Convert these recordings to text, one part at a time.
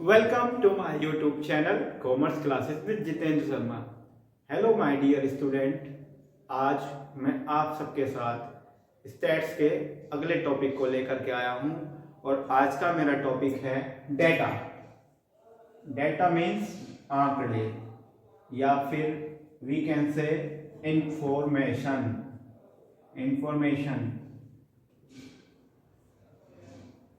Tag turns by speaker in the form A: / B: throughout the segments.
A: Welcome to my YouTube channel commerce classes with Jitendra Sharma. Hello my dear student, आज मैं आप सबके साथ स्टैट्स के अगले टॉपिक को लेकर के आया हूं और आज का मेरा टॉपिक है डेटा। डेटा मीन्स आंकड़े या फिर we can say information.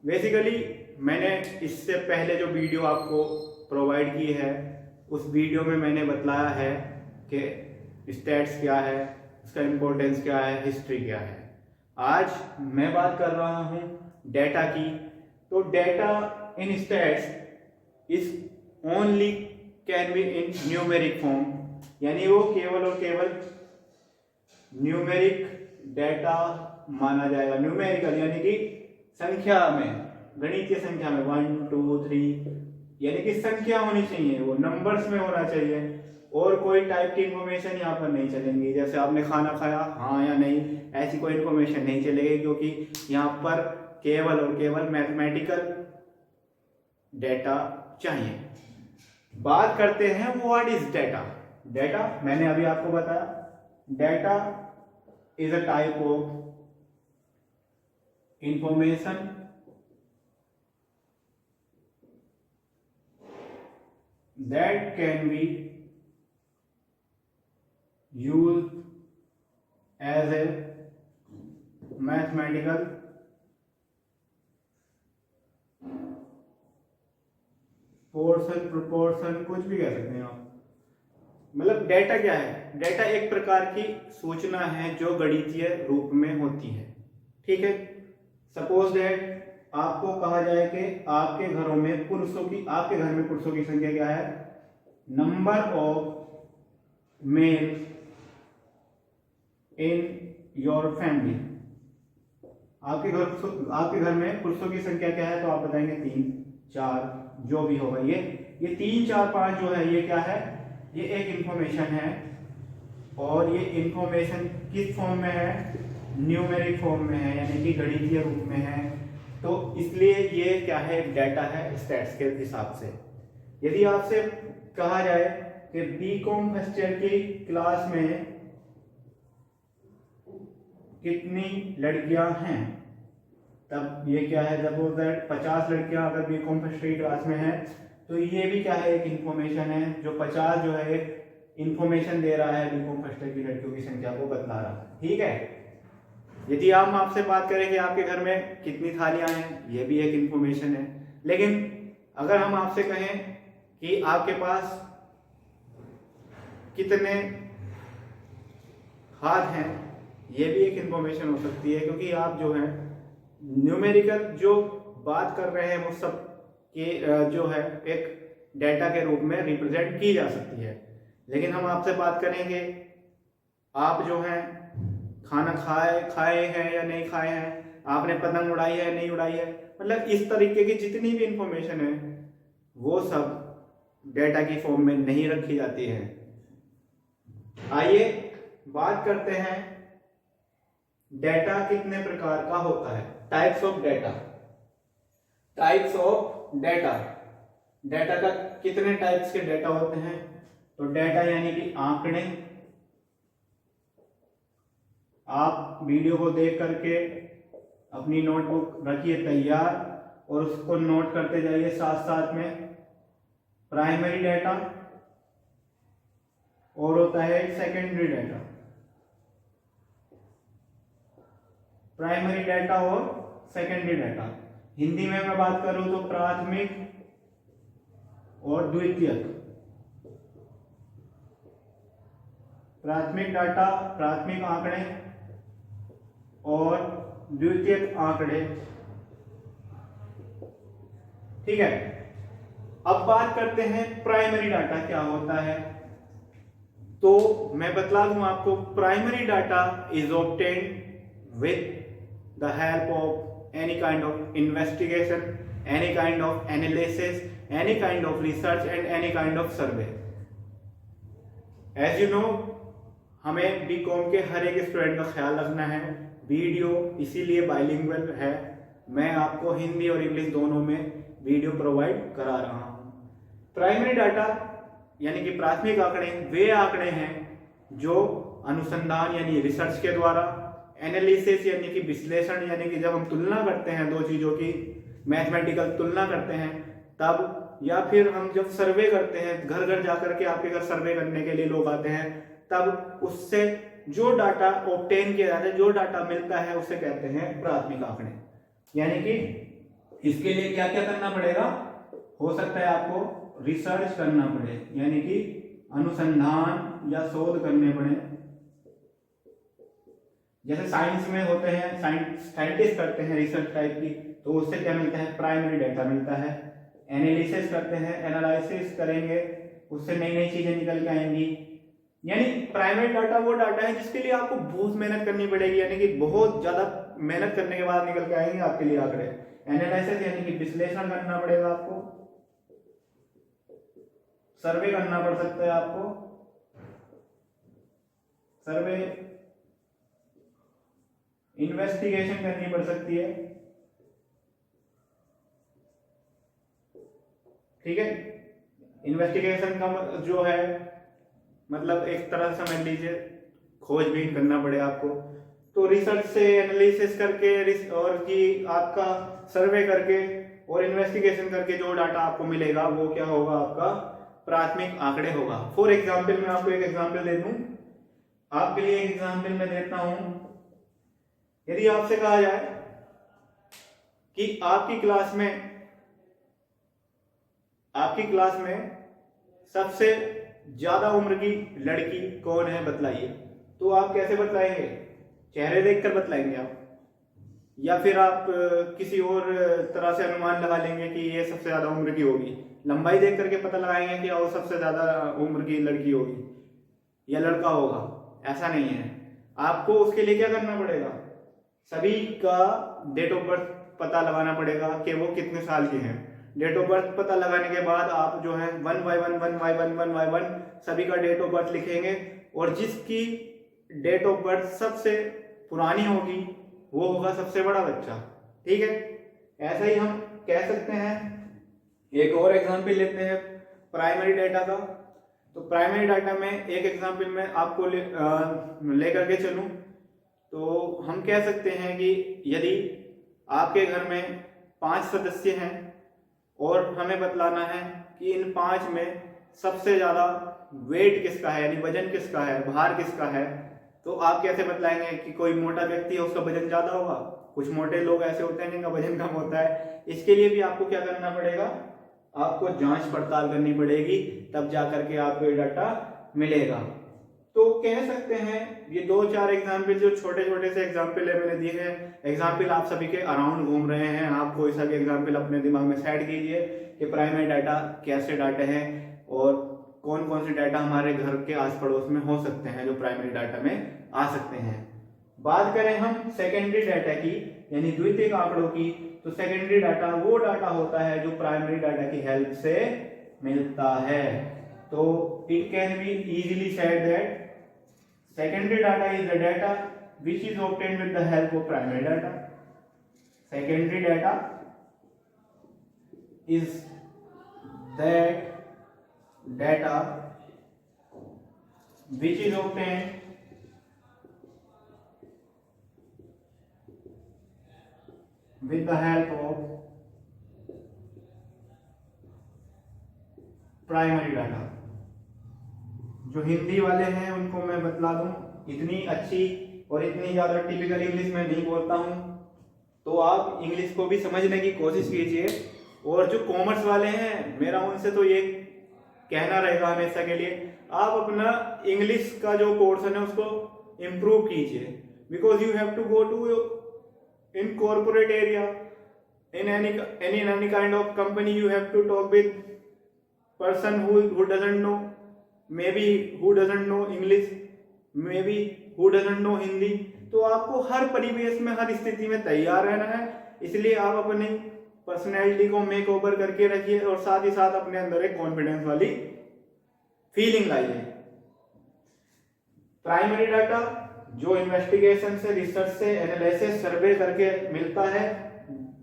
A: Basically मैंने इससे पहले जो वीडियो आपको प्रोवाइड की है उस वीडियो में मैंने बतलाया है कि स्टैट्स क्या है, उसका इम्पोर्टेंस क्या है, हिस्ट्री क्या है। आज मैं बात कर रहा हूँ डेटा की। तो data in stats is only can be in numeric form, यानी वो केवल और केवल न्यूमेरिक डेटा माना जाएगा। न्यूमेरिकल यानी कि संख्या में, गणितीय संख्या में 1 2 3 यानी कि संख्या होनी चाहिए, वो नंबर्स में होना चाहिए और कोई टाइप की इंफॉर्मेशन यहाँ पर नहीं चलेंगी। जैसे आपने खाना खाया, हाँ या नहीं, ऐसी कोई इंफॉर्मेशन नहीं चलेगी, क्योंकि यहाँ पर केवल और केवल मैथमेटिकल डेटा चाहिए। बात करते हैं व्हाट इज डेटा। डेटा मैंने अभी आपको बताया, data is a type of information that can be used as a mathematical portion, proportion, कुछ भी कह सकते हैं आप। मतलब डेटा क्या है? डेटा एक प्रकार की सूचना है जो गणितीय रूप में होती है। ठीक है, सपोज दैट आपको कहा जाए कि आपके घर में पुरुषों की संख्या क्या है, number of male in your family. आपके घर में पुरुषों की संख्या क्या है, तो आप बताएंगे 3 4 जो भी होगा। ये 3 4 5 जो है, ये क्या है, ये एक इंफॉर्मेशन है। और ये इंफॉर्मेशन किस फॉर्म में है? न्यूमेरिक फॉर्म में है, यानी कि गणितीय रूप में है। तो इसलिए ये क्या है, डेटा है स्टैट्स के हिसाब से। यदि आपसे कहा जाए कि बीकॉम फर्स्ट ईयर की क्लास में कितनी लड़कियां हैं, तब ये क्या है, सपोज दैट 50 लड़कियां अगर बीकॉम फर्स्ट ईयर क्लास में है, तो ये भी क्या है, एक इंफॉर्मेशन है। जो 50 जो है एक इंफॉर्मेशन दे रहा है, बीकॉम फर्स्ट ईयर की लड़कियों की संख्या को बतला रहा है। ठीक है, यदि हम आपसे बात करें कि आपके घर में कितनी थालियां हैं, ये भी एक इंफॉर्मेशन है। लेकिन अगर हम आपसे कहें कि आपके पास कितने हाथ हैं, ये भी एक इंफॉर्मेशन हो सकती है, क्योंकि आप जो है न्यूमेरिकल जो बात कर रहे हैं वो सब के जो है एक डेटा के रूप में रिप्रेजेंट की जा सकती है। लेकिन हम आपसे बात करेंगे आप जो है खाना खाए हैं या नहीं खाए हैं, आपने पतंग उड़ाई है नहीं उड़ाई है, मतलब इस तरीके की जितनी भी इंफॉर्मेशन है वो सब डेटा की फॉर्म में नहीं रखी जाती है। आइए बात करते हैं डेटा कितने प्रकार का होता है। Types of data. डेटा का कितने टाइप्स के डेटा होते हैं? तो डेटा यानी कि आंकड़े। आप वीडियो को देख करके अपनी नोटबुक रखिए तैयार और उसको नोट करते जाइए साथ साथ में। प्राइमरी डेटा और होता है सेकेंडरी डेटा। प्राइमरी डेटा और सेकेंडरी डेटा, हिंदी में मैं बात करूं तो प्राथमिक और द्वितीयक। प्राथमिक डाटा, प्राथमिक आंकड़े और द्वितीयक आंकड़े। ठीक है, अब बात करते हैं प्राइमरी डाटा क्या होता है। तो मैं बतला दूं आपको, primary data is obtained with the help of any kind of investigation, any kind of analysis, any kind of research and any kind of survey. As you know, हमें बीकॉम के हर एक स्टूडेंट का ख्याल रखना है। वीडियो इसीलिए bilingual है, मैं आपको हिंदी और इंग्लिश दोनों में वीडियो प्रोवाइड करा रहा हूँ। प्राइमरी डाटा यानी कि प्राथमिक आंकड़े वे आंकड़े हैं जो अनुसंधान यानी रिसर्च के द्वारा, एनालिसिस यानी कि विश्लेषण यानी कि जब हम तुलना करते हैं दो चीजों की, मैथमेटिकल तुलना करते हैं तब, या फिर हम जब सर्वे करते हैं, घर घर जाकर के आपके घर सर्वे करने के लिए लोग आते हैं, तब उससे जो डाटा ऑब्टेन किया जाता है, जो डाटा मिलता है, उसे कहते हैं प्राथमिक आंकड़े। यानी कि इसके लिए क्या क्या करना पड़ेगा, हो सकता है आपको रिसर्च करना पड़े, यानी कि अनुसंधान या शोध करने पड़े। जैसे साइंस में होते हैं, साइंटिस्ट करते हैं रिसर्च टाइप की, तो उससे क्या मिलता है, प्राइमरी डाटा मिलता है। एनालिसिस करते हैं, एनालिसिस करेंगे, उससे नई नई चीजें निकल के आएंगी। यानी प्राइमरी डाटा वो डाटा है जिसके लिए आपको बहुत मेहनत करनी पड़ेगी, यानी कि बहुत ज्यादा मेहनत करने के बाद निकल के आएंगे आपके लिए आंकड़े। एनालिसिस यानी कि विश्लेषण करना पड़ेगा आपको, सर्वे करना पड़ सकता है आपको, सर्वे, इन्वेस्टिगेशन करनी पड़ सकती है, ठीक है। इन्वेस्टिगेशन का जो है मतलब एक तरह से समझ लीजिए खोजबीन करना पड़े आपको। तो रिसर्च से एनालिसिस करके और कि आपका सर्वे करके और इन्वेस्टिगेशन करके जो डाटा आपको मिलेगा वो क्या होगा, आपका प्राथमिक आंकड़े होगा। फॉर एग्जाम्पल मैं आपको एक एग्जाम्पल दे दूं, आपके लिए एक एग्जाम्पल मैं देता हूं। यदि आपसे कहा जाए कि आपकी क्लास में सबसे ज्यादा उम्र की लड़की कौन है बतलाइए, तो आप कैसे बतलाएंगे, चेहरे देखकर बतलाएंगे आप, या फिर आप किसी और तरह से अनुमान लगा लेंगे कि ये सबसे ज्यादा उम्र की होगी, लंबाई देख करके पता लगाएंगे कि वो सबसे ज्यादा उम्र की लड़की होगी या लड़का होगा, ऐसा नहीं है। आपको उसके लिए क्या करना पड़ेगा, सभी का डेट ऑफ बर्थ पता लगाना पड़ेगा कि वो कितने साल के हैं। डेट ऑफ बर्थ पता लगाने के बाद आप जो है 1 by 1 सभी का डेट ऑफ बर्थ लिखेंगे, और जिसकी डेट ऑफ बर्थ सबसे पुरानी होगी वो होगा सबसे बड़ा बच्चा, ठीक है। ऐसा ही हम कह सकते हैं। एक और एग्जांपल लेते हैं प्राइमरी डाटा का। तो प्राइमरी डाटा में एक एग्जांपल में आपको लेकर के चलूं, तो हम कह सकते हैं कि यदि आपके घर में 5 सदस्य हैं और हमें बतलाना है कि इन 5 में सबसे ज्यादा वेट किसका है, यानी वजन किसका है, भार किसका है, तो आप कैसे बतलाएंगे कि कोई मोटा व्यक्ति है उसका वजन ज्यादा होगा, कुछ मोटे लोग ऐसे होते हैं जिनका वजन कम होता है। इसके लिए भी आपको क्या करना पड़ेगा, आपको जांच पड़ताल करनी पड़ेगी, तब जाकर के आपको ये डाटा मिलेगा। तो कह सकते हैं ये 2-4 एग्जाम्पल जो छोटे छोटे से एग्जाम्पल है मैंने दिए हैं, एग्जाम्पल आप सभी के अराउंड घूम रहे हैं, आप कोई सा भी एग्जाम्पल अपने दिमाग में सेट कीजिए कि प्राइमरी डाटा कैसे डाटा है और कौन कौन से डाटा हमारे घर के आस पड़ोस में हो सकते हैं जो प्राइमरी डाटा में आ सकते हैं। बात करें हम सेकेंडरी डाटा की, यानी द्वितीयक आंकड़ों की, तो सेकेंडरी डाटा वो डाटा होता है जो प्राइमरी डाटा की हेल्प से मिलता है। तो it can be easily said that secondary data is the data which is obtained with the help of primary data. Secondary data is that data which is obtained with the help of primary data. जो हिंदी वाले हैं उनको मैं बतला दूं, इतनी अच्छी और इतनी ज्यादा टिपिकल इंग्लिश में नहीं बोलता हूं, तो आप इंग्लिश को भी समझने की कोशिश कीजिए। और जो कॉमर्स वाले हैं मेरा उनसे तो ये कहना रहेगा हमेशा के लिए, आप अपना इंग्लिश का जो पोर्शन है उसको इम्प्रूव कीजिए, because you have to go to in corporate area, in any kind of company you have to talk with person who doesn't know, maybe who doesn't know English, maybe who doesn't know Hindi. तो आपको हर परिवेश में हर स्थिति में तैयार रहना है, इसलिए आप अपनी पर्सनैलिटी को मेक ओवर करके रखिए और साथ ही साथ अपने अंदर एक कॉन्फिडेंस वाली फीलिंग लाइए। प्राइमरी डाटा जो इन्वेस्टिगेशन से, रिसर्च से, एनालिसिस, सर्वे करके मिलता है,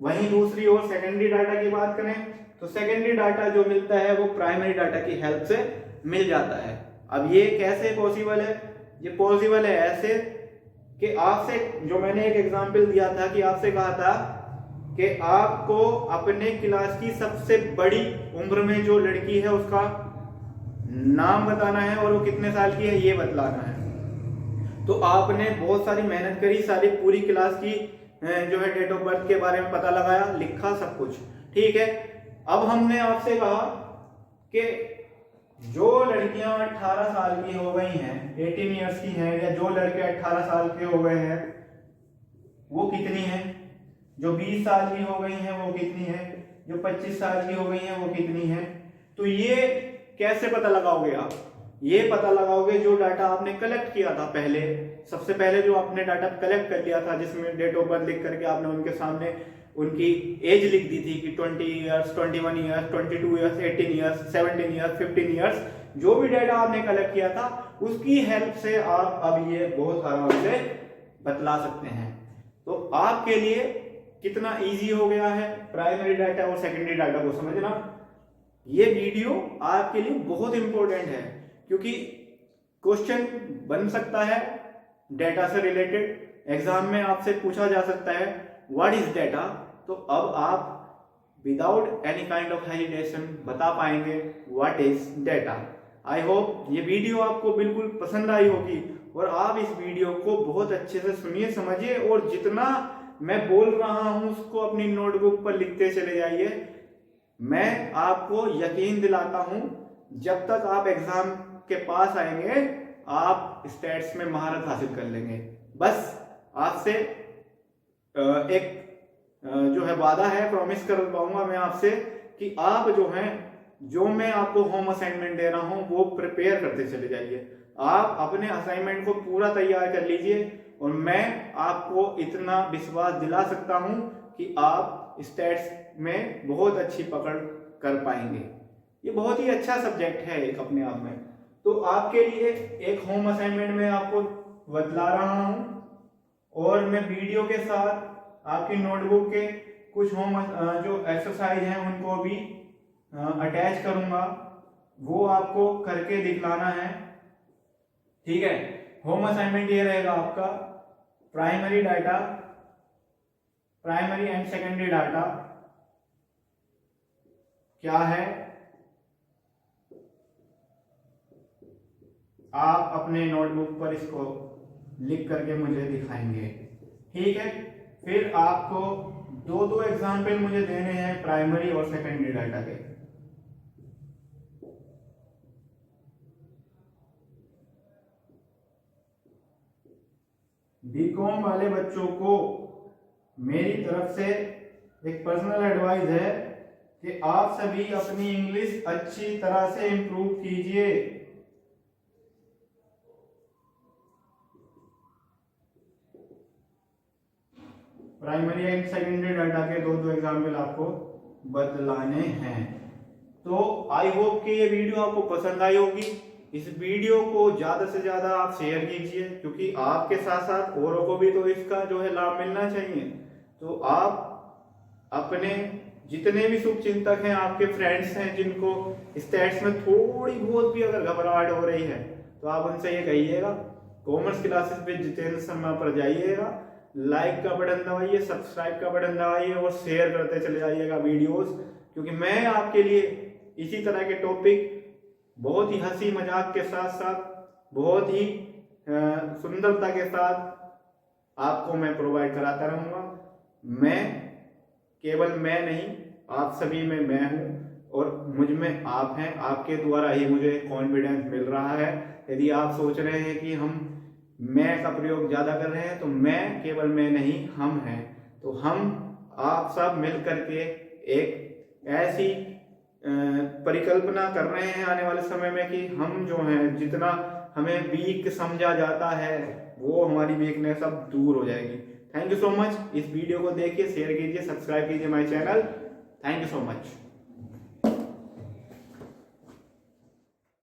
A: वहीं दूसरी ओर सेकेंडरी डाटा की बात करें तो सेकेंडरी डाटा जो मिलता है वो प्राइमरी डाटा की हेल्प से मिल जाता है। अब ये कैसे पॉसिबल है? ये पॉसिबल है ऐसे कि आपसे, जो मैंने एक एग्जांपल दिया था कि आपसे कहा था कि आपको अपने क्लास की सबसे बड़ी उम्र में जो लड़की है उसका नाम बताना है और वो कितने साल की है ये बतलाना है। तो आपने बहुत सारी मेहनत करी, सारी पूरी क्लास की जो है डेट ऑफ बर्थ के बारे में पता लगाया, लिखा सब कुछ, ठीक है। अब हमने आपसे कहा कि जो लड़कियां 18 साल की हो गई हैं, 18 इयर्स की हैं, या जो लड़के 18 साल के हो गए हैं वो कितनी हैं, जो 20 साल की हो गई हैं वो कितनी हैं, जो 25 साल की हो गई हैं वो कितनी हैं। तो ये कैसे पता लगाओगे आप? ये पता लगाओगे जो डाटा आपने कलेक्ट किया था पहले, सबसे पहले जो आपने डाटा कलेक्ट कर लिया था, जिसमें डेट ऑफ बर्थ लिख करके आपने उनके सामने उनकी एज लिख दी थी कि 20 years, 21 years, 22 years, 18 years, 17 years, 15 years, जो भी डाटा आपने कलेक्ट किया था उसकी हेल्प से आप अब ये बहुत आराम से बतला सकते हैं। तो आपके लिए कितना इजी हो गया है प्राइमरी डाटा और सेकेंडरी डाटा को समझना। ये वीडियो आपके लिए बहुत इंपॉर्टेंट है क्योंकि क्वेश्चन बन सकता है डेटा से रिलेटेड, एग्जाम में आपसे पूछा जा सकता है व्हाट इज डेटा। तो अब आप without any kind of hesitation बता पाएंगे what is data. I hope ये वीडियो आपको बिल्कुल पसंद आई होगी और आप इस वीडियो को बहुत अच्छे से सुनिए, समझिए और जितना मैं बोल रहा हूं उसको अपनी नोटबुक पर लिखते चले जाइए। मैं आपको यकीन दिलाता हूं जब तक आप एग्जाम के पास आएंगे आप स्टैट्स में महारत हासिल कर लेंगे। बस आपसे एक जो है वादा है, प्रॉमिस कर पाऊंगा मैं आपसे कि आप जो हैं, जो मैं आपको होम असाइनमेंट दे रहा हूं वो प्रिपेयर करते चले जाइए। आप अपने असाइनमेंट को पूरा तैयार कर लीजिए और मैं आपको इतना विश्वास दिला सकता हूं कि आप स्टैट्स में बहुत अच्छी पकड़ कर पाएंगे। ये बहुत ही अच्छा सब्जेक्ट है एक अपने आप में। तो आपके लिए एक होम असाइनमेंट में आपको बतला रहा हूं और मैं वीडियो के साथ आपकी नोटबुक के कुछ होम जो एक्सरसाइज हैं उनको भी अटैच करूंगा, वो आपको करके दिखलाना है, ठीक है। होम असाइनमेंट ये रहेगा आपका, primary data, primary and secondary data क्या है आप अपने नोटबुक पर इसको लिख करके मुझे दिखाएंगे, ठीक है। फिर आपको दो एग्जाम्पल मुझे देने हैं प्राइमरी और सेकेंडरी डाटा के। बीकॉम वाले बच्चों को मेरी तरफ से एक पर्सनल एडवाइस है कि आप सभी अपनी इंग्लिश अच्छी तरह से इंप्रूव कीजिए। प्राइमरी एंड सेकेंडरी डाटा के दो एग्जाम्पल आपको बतलाने हैं। तो आई होप कि ये वीडियो आपको पसंद आई होगी। इस वीडियो को ज्यादा से ज्यादा आप शेयर कीजिए क्योंकि आपके साथ साथ औरों को भी तो इसका जो है लाभ मिलना चाहिए। तो आप अपने जितने भी शुभ चिंतक हैं, आपके फ्रेंड्स हैं जिनको स्टैट्स में थोड़ी बहुत भी अगर घबराहट हो रही है तो आप उनसे ये कहिएगा कॉमर्स क्लासेस पे जितेंद्र शर्मा पर जाइएगा, लाइक का बटन दबाइए, सब्सक्राइब का बटन दबाइए और शेयर करते चले जाइएगा वीडियोस, क्योंकि मैं आपके लिए इसी तरह के टॉपिक बहुत ही हंसी मजाक के साथ साथ बहुत ही सुंदरता के साथ आपको मैं प्रोवाइड कराता रहूँगा। मैं केवल मैं नहीं, आप सभी में मैं हूँ और मुझ में आप हैं। आपके द्वारा ही मुझे कॉन्फिडेंस मिल रहा है। यदि आप सोच रहे हैं कि हम मैं का प्रयोग ज़्यादा कर रहे हैं तो मैं केवल मैं नहीं, हम हैं। तो हम आप सब मिल करके एक ऐसी परिकल्पना कर रहे हैं आने वाले समय में कि हम जो हैं, जितना हमें वीक समझा जाता है वो हमारी वीकनेस अब दूर हो जाएगी। Thank you so much. इस वीडियो को देखिए, शेयर कीजिए, सब्सक्राइब कीजिए my channel. Thank you so much.